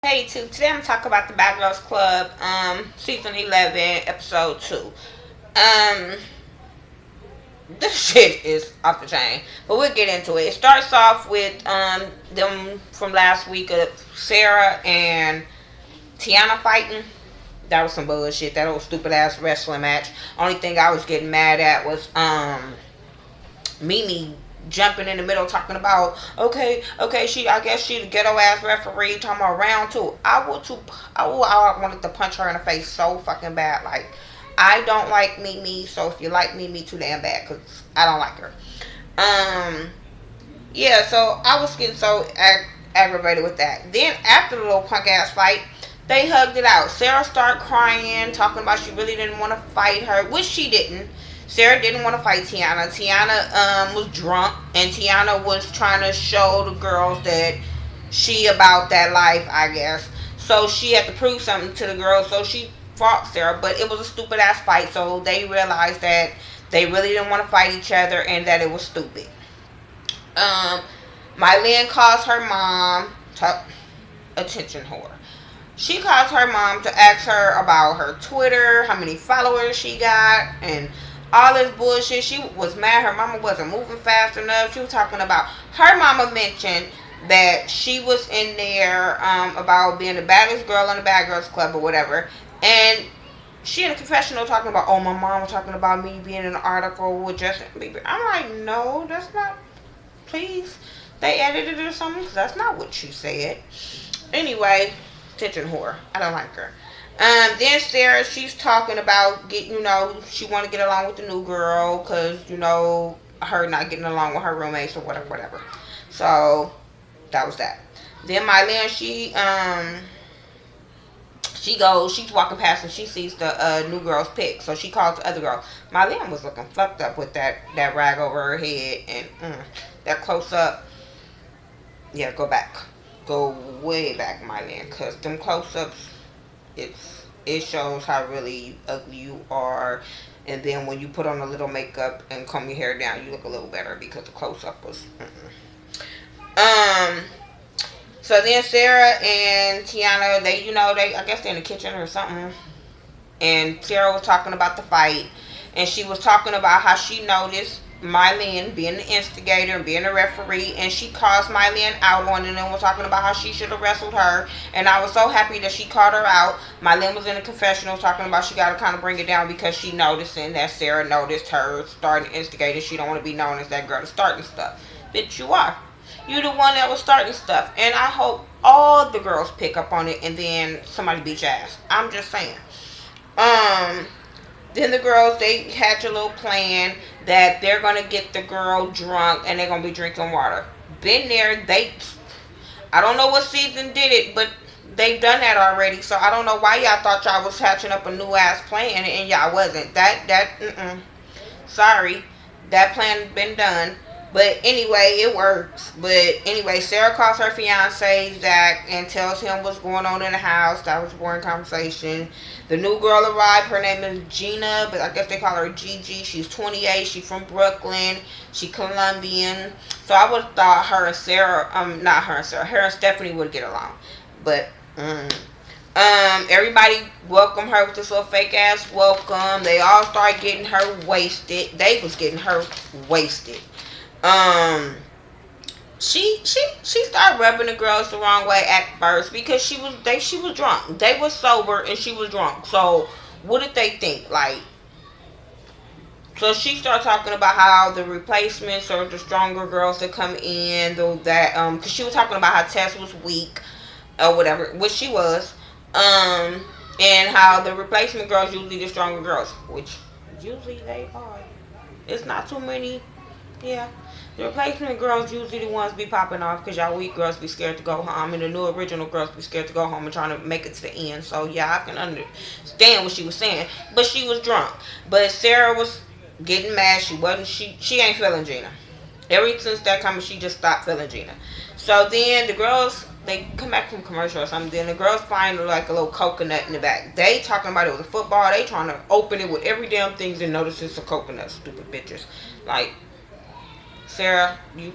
Hey, today I'm gonna talk about the Bad Girls Club, season 11, episode 2. Um, this shit is off the chain, but we'll get into it. It starts off with them from last week of Sarah and Tiana fighting. That was some bullshit. That old stupid ass wrestling match. Only thing I was getting mad at was Mimi jumping in the middle talking about okay, I guess she the ghetto ass referee talking about round two. I wanted to punch her in the face so fucking bad. Like, I don't like Mimi, so if you like Mimi, too damn bad, because I don't like her. Um yeah, so I was getting so aggravated with that. Then after the little punk ass fight, they hugged it out. Sarah started crying, talking about she really didn't want to fight her, which she didn't. Sarah didn't want to fight Tiana. Tiana was drunk, and Tiana was trying to show the girls that she about that life, I guess. So she had to prove something to the girls, so she fought Sarah, but it was a stupid ass fight, so they realized that they really didn't want to fight each other and that it was stupid. Um, Mylene calls her mom to attention whore. She calls her mom to ask her about her Twitter, how many followers she got, and all this bullshit. She was mad her mama wasn't moving fast enough. She was talking about, her mama mentioned that she was in there about being the baddest girl in the Bad Girls Club or whatever. And she in a confessional talking about, oh, my mom was talking about me being in an article with Justin Bieber. I'm like, no, that's not, please. They edited it or something, because that's not what she said. Anyway, attention whore. I don't like her. Then Sarah, she's talking about she want to get along with the new girl because her not getting along with her roommates or whatever. So that was that. Then Mylene, she's walking past and she sees the new girl's pic, so she calls the other girl. Mylene was looking fucked up with that rag over her head and that close up. Yeah, go back. Go way back, my man, because them close-ups, it shows how really ugly you are, and then when you put on a little makeup and comb your hair down, you look a little better because the close-up was. So then Sarah and Tiana, I guess they're in the kitchen or something, and Sarah was talking about the fight, and she was talking about how she noticed Mylene being the instigator and being the referee, and she calls Mylene out on it and was talking about how she should have wrestled her, and I was so happy that she called her out. Mylene was in the confessional talking about she got to kind of bring it down because she noticing that Sarah noticed her starting to instigate and she don't want to be known as that girl that's starting stuff. Bitch, you are. You the one that was starting stuff, and I hope all the girls pick up on it and then somebody beat your ass. I'm just saying. Then the girls, they hatch a little plan that they're going to get the girl drunk and they're going to be drinking water. Been there. I don't know what season did it, but they've done that already. So I don't know why y'all thought y'all was hatching up a new ass plan and y'all wasn't. Sorry. That plan been done. But anyway, it works. But anyway, Sarah calls her fiance, Zach, and tells him what's going on in the house. That was a boring conversation. The new girl arrived. Her name is Gina, but I guess they call her Gigi. She's 28. She's from Brooklyn. She's Colombian. So I would have thought her and Sarah, not her and Sarah, her and Stephanie would get along. But, everybody welcomed her with this little fake ass welcome. They all started getting her wasted. They was getting her wasted. She started rubbing the girls the wrong way at first because she was drunk. They were sober and she was drunk. So what did they think? Like, so she started talking about how the replacements or the stronger girls that come in, though that because she was talking about how Tess was weak or whatever, which she was, and how the replacement girls usually the stronger girls, which usually they are. It's not too many. Yeah. The replacement girls usually the ones be popping off because y'all weak girls be scared to go home and the new original girls be scared to go home and trying to make it to the end. So yeah, I can understand what she was saying. But she was drunk. But Sarah was getting mad. She ain't feeling Gina. Ever since that comment, she just stopped feeling Gina. So then the girls, they come back from commercial or something. Then the girls find like a little coconut in the back. They talking about it was a football. They trying to open it with every damn thing and notice it's a coconut. Stupid bitches. Like, Sarah, you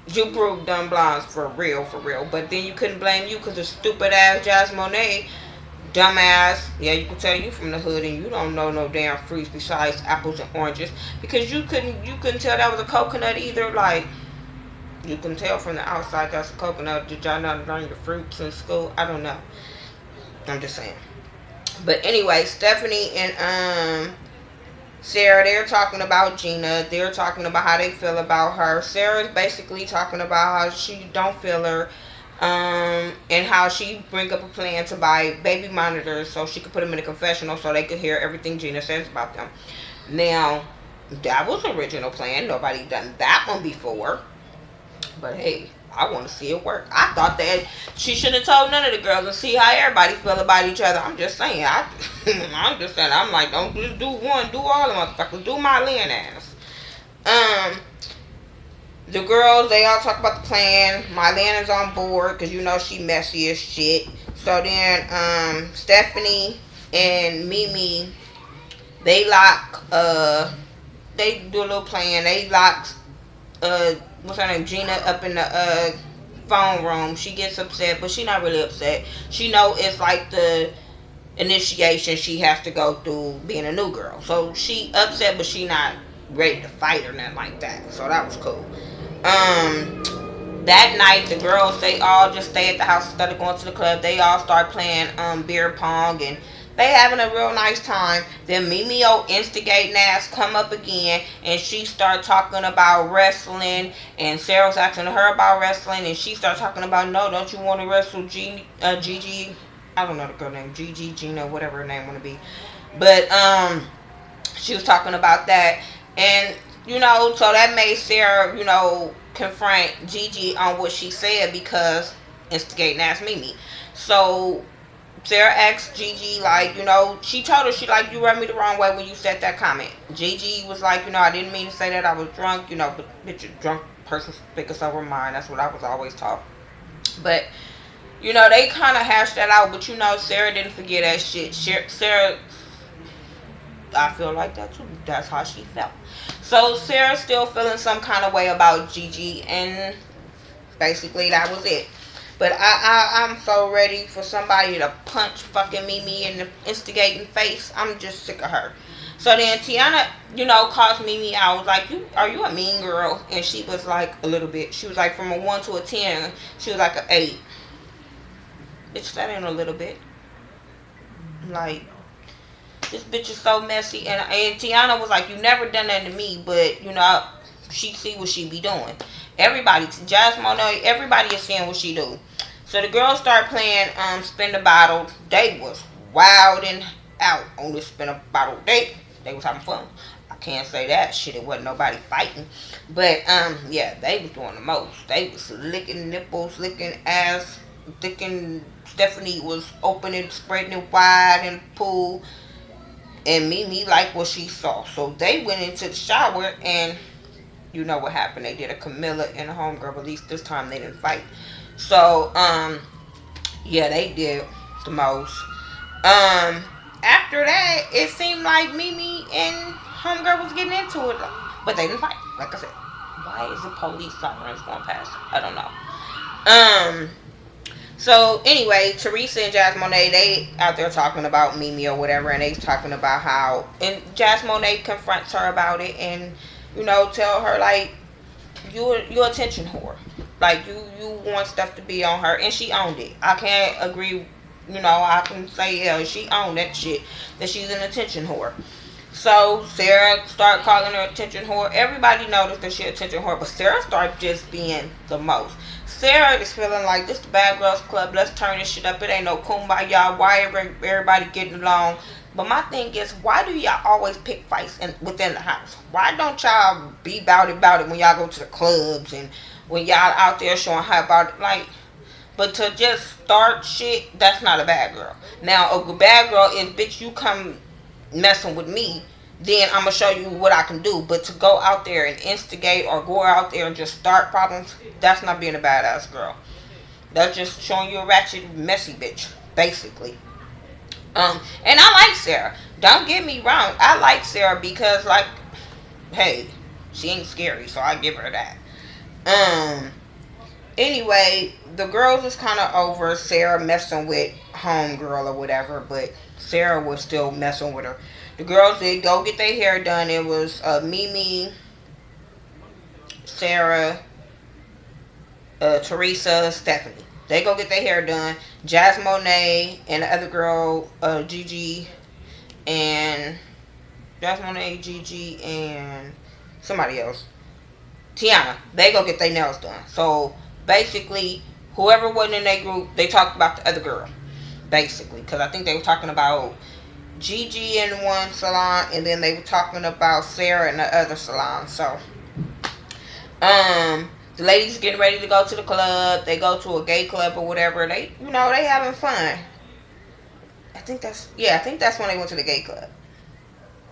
You proved dumb blondes for real, for real. But then you couldn't blame you because the stupid ass Jasmine, dumbass. Yeah, you can tell you from the hood and you don't know no damn fruits besides apples and oranges because you couldn't tell that was a coconut either. Like you can tell from the outside that's a coconut. Did y'all not learn your fruits in school? I don't know. I'm just saying. But anyway, Stephanie and Sarah, they're talking about Gina. They're talking about how they feel about her. Sarah's basically talking about how she don't feel her, and how she bring up a plan to buy baby monitors so she could put them in a confessional so they could hear everything Gina says about them. Now, that was original plan. Nobody done that one before. But hey, I want to see it work. I thought that she shouldn't have told none of the girls and see how everybody feel about each other. I'm just saying. I'm just saying. I'm like, don't just do one, do all the motherfuckers. Do my Lynn ass. The girls, they all talk about the plan. Mylana is on board because you know she messy as shit. So then, Stephanie and Mimi, they lock. They do a little plan. They lock. What's her name? Gina up in the phone room. She gets upset, but she not really upset. She know it's like the initiation she has to go through being a new girl. So she upset, but she not ready to fight or nothing like that. So that was cool. That night the girls, they all just stay at the house instead of going to the club. They all start playing beer pong and they having a real nice time. Then Mimi instigating ass come up again and she start talking about wrestling and Sarah's asking her about wrestling and she start talking about, no, don't you want to wrestle Gigi? I don't know the girl name, Gigi, Gina, whatever her name want to be. But she was talking about that and you know, so that made Sarah, you know, confront Gigi on what she said because instigating ass Mimi. So Sarah asked Gigi, like, you know, she told her, she like, you rubbed me the wrong way when you said that comment. Gigi was like, you know, I didn't mean to say that, I was drunk, you know, but bitch, a drunk person speaks over mine. That's what I was always taught. But, you know, they kind of hashed that out, but you know, Sarah didn't forget that shit. Sarah, I feel like that too. That's how she felt. So Sarah's still feeling some kind of way about Gigi, and basically that was it. But I'm so ready for somebody to punch fucking Mimi in the instigating face. I'm just sick of her. So then Tiana, you know, calls Mimi out. Was like, are you a mean girl? And she was like, a little bit. She was like, from a 1 to a 10, she was like an 8. Bitch, that ain't a little bit. Like, this bitch is so messy. And Tiana was like, you never done that to me, but, you know, she see what she be doing. Everybody, Jasmine, everybody is seeing what she do. So the girls start playing spin the bottle. They was wild and out on this spin a bottle date. They was having fun. I can't say that shit. It wasn't nobody fighting. But yeah, they was doing the most. They was licking nipples, licking ass, licking. Stephanie was opening, spreading it wide in the pool. And Mimi liked what she saw. So they went into the shower and you know what happened. They did a Camilla and a homegirl. But at least this time they didn't fight. So, yeah, they did the most. After that, it seemed like Mimi and homegirl was getting into it. But they didn't fight. Like I said, why is the police sirens going past? I don't know. So anyway, Teresa and Jasmine, they out there talking about Mimi or whatever, and they talking about how, and Jasmine confronts her about it, and you know, tell her like, you're attention whore, like you want stuff to be on her, and she owned it. I can't agree, you know, I can say yeah, she owned that shit, that she's an attention whore. So Sarah started calling her attention whore. Everybody noticed that she attention whore, but Sarah started just being the most. Sarah is feeling like this the bad girls club. Let's turn this shit up. It ain't no kumbaya. Why everybody getting along? But my thing is, why do y'all always pick fights within the house? Why don't y'all be about it when y'all go to the clubs and when y'all out there showing how about it? Like, but to just start shit, that's not a bad girl. Now, a bad girl is, bitch, you come messing with me, then I'm gonna show you what I can do. But to go out there and instigate or go out there and just start problems, that's not being a badass girl. That's just showing you a ratchet, messy bitch, basically. And I like Sarah. Don't get me wrong. I like Sarah because, like, hey, she ain't scary, so I give her that. Um. Anyway, the girls was kind of over Sarah messing with homegirl or whatever, but Sarah was still messing with her. The girls did go get their hair done. It was Mimi, Sarah, Teresa, Stephanie. They go get their hair done. Jazz Monet and the other girl, Gigi, and Jazz Monet, Gigi, and somebody else, Tiana. They go get their nails done. So basically, whoever wasn't in their group, they talked about the other girl. Basically, because I think they were talking about Gigi in one salon, and then they were talking about Sarah in the other salon. So, the ladies getting ready to go to the club. They go to a gay club or whatever. They, they having fun. I think that's when they went to the gay club.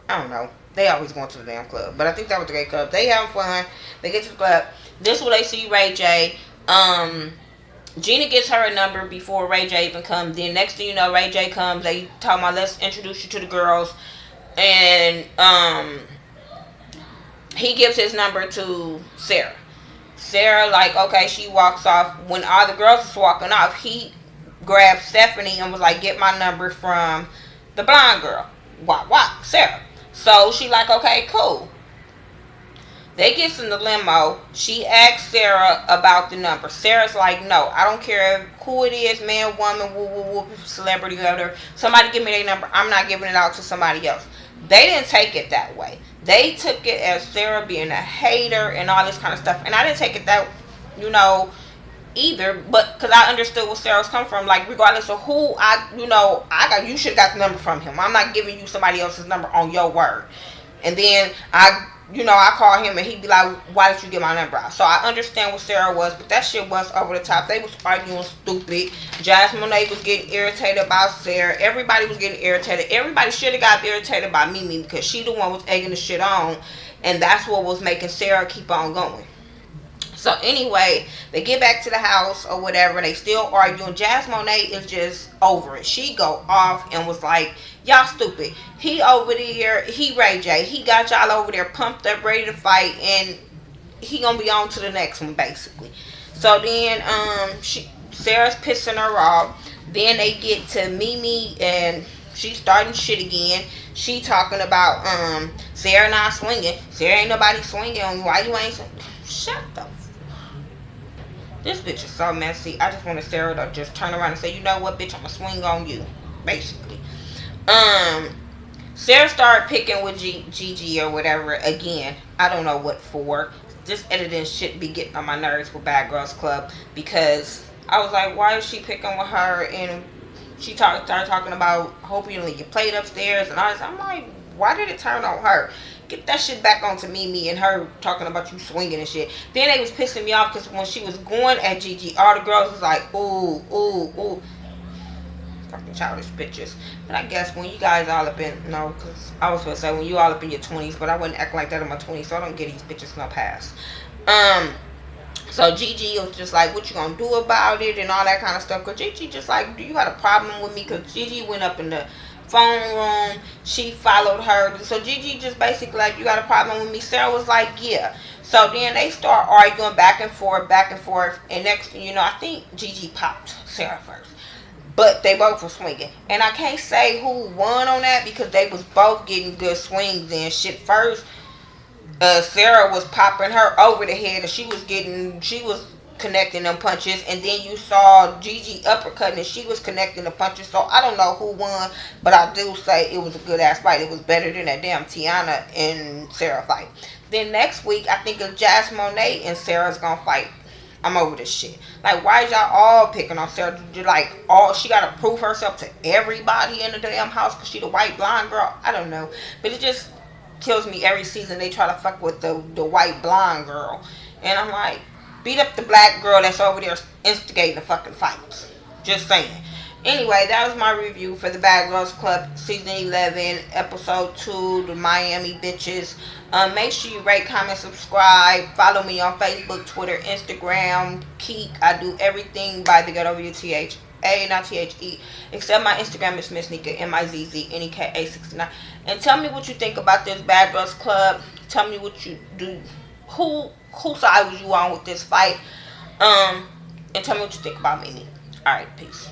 I don't know. They always going to the damn club, but I think that was the gay club. They having fun. They get to the club. This is where they see Ray J. Gina gets her a number before Ray J even comes. Then next thing you know, Ray J comes. They talk about, let's introduce you to the girls, and he gives his number to Sarah. Sarah, like, okay, she walks off. When all the girls was walking off, he grabbed Stephanie and was like, get my number from the blonde girl. Sarah. So she like, okay, cool. They gets in the limo. She asks Sarah about the number. Sarah's like, no, I don't care who it is, man, woman, woo, woo, woo, celebrity, whatever. Somebody give me their number. I'm not giving it out to somebody else. They didn't take it that way. They took it as Sarah being a hater and all this kind of stuff. And I didn't take it that, either. But because I understood where Sarah's come from. Like, regardless of who you should have got the number from him. I'm not giving you somebody else's number on your word. And then I call him and he'd be like, why did you get my number out? So I understand what Sarah was, but that shit was over the top. They was arguing stupid. Jazz Monet was getting irritated about Sarah. Everybody was getting irritated. Everybody should have got irritated by Mimi because she the one was egging the shit on. And that's what was making Sarah keep on going. So anyway, they get back to the house or whatever. They still arguing. Jazz Monet is just over it. She go off and was like, y'all stupid. He over there, he Ray J. He got y'all over there pumped up, ready to fight, and he gonna be on to the next one, basically. So then, Sarah's pissing her off. Then they get to Mimi, and she's starting shit again. She talking about, Sarah not swinging. Sarah ain't nobody swinging on you. Why you ain't swinging? Shut the This bitch is so messy. I just wanted Sarah to just turn around and say, you know what, bitch, I'ma swing on you. Basically. Sarah started picking with Gigi or whatever again. I don't know what for. This editing shit be getting on my nerves with Bad Girls Club because I was like, why is she picking with her? And she started talking about, hope you leave your plate upstairs and all this. I'm like, why did it turn on her? Get that shit back onto Mimi and her talking about you swinging and shit. Then they was pissing me off because when she was going at Gigi, all the girls was like, ooh, ooh, ooh. Fucking childish bitches. But I guess when you guys all up in, because I was going to say when you all up in your 20s, but I wouldn't act like that in my 20s, so I don't get these bitches no pass. So Gigi was just like, what you gonna do about it and all that kind of stuff. Because Gigi just like, do you have a problem with me? Because Gigi went up in the phone room, she followed her. So Gigi just basically like, you got a problem with me? Sarah was like, yeah. So then they start arguing back and forth, and next thing you know, I think Gigi popped Sarah first. But they both were swinging. And I can't say who won on that because they was both getting good swings in. Shit, first, Sarah was popping her over the head and she was connecting them punches. And then you saw Gigi uppercutting and she was connecting the punches. So I don't know who won, but I do say it was a good ass fight. It was better than that damn Tiana and Sarah fight. Then next week, I think of Jazz Monet and Sarah's gonna fight. I'm over this shit. Like, why is y'all all picking on Sarah? She gotta prove herself to everybody in the damn house because she the white blonde girl? I don't know. But it just kills me every season they try to fuck with the white blonde girl. And I'm like, beat up the black girl that's over there instigating the fucking fights. Just saying. Anyway, that was my review for the Bad Girls Club Season 11, Episode 2, the Miami Bitches. Make sure you rate, comment, subscribe. Follow me on Facebook, Twitter, Instagram, Keek. I do everything by thaghettoview, T-H-A, not T-H-E. Except my Instagram is Miss Nika, M-I-Z-Z-N-E-K-A 69. And tell me what you think about this Bad Girls Club. Tell me what you do. Who whose side was you on with this fight? And tell me what you think about Mimi. All right, peace.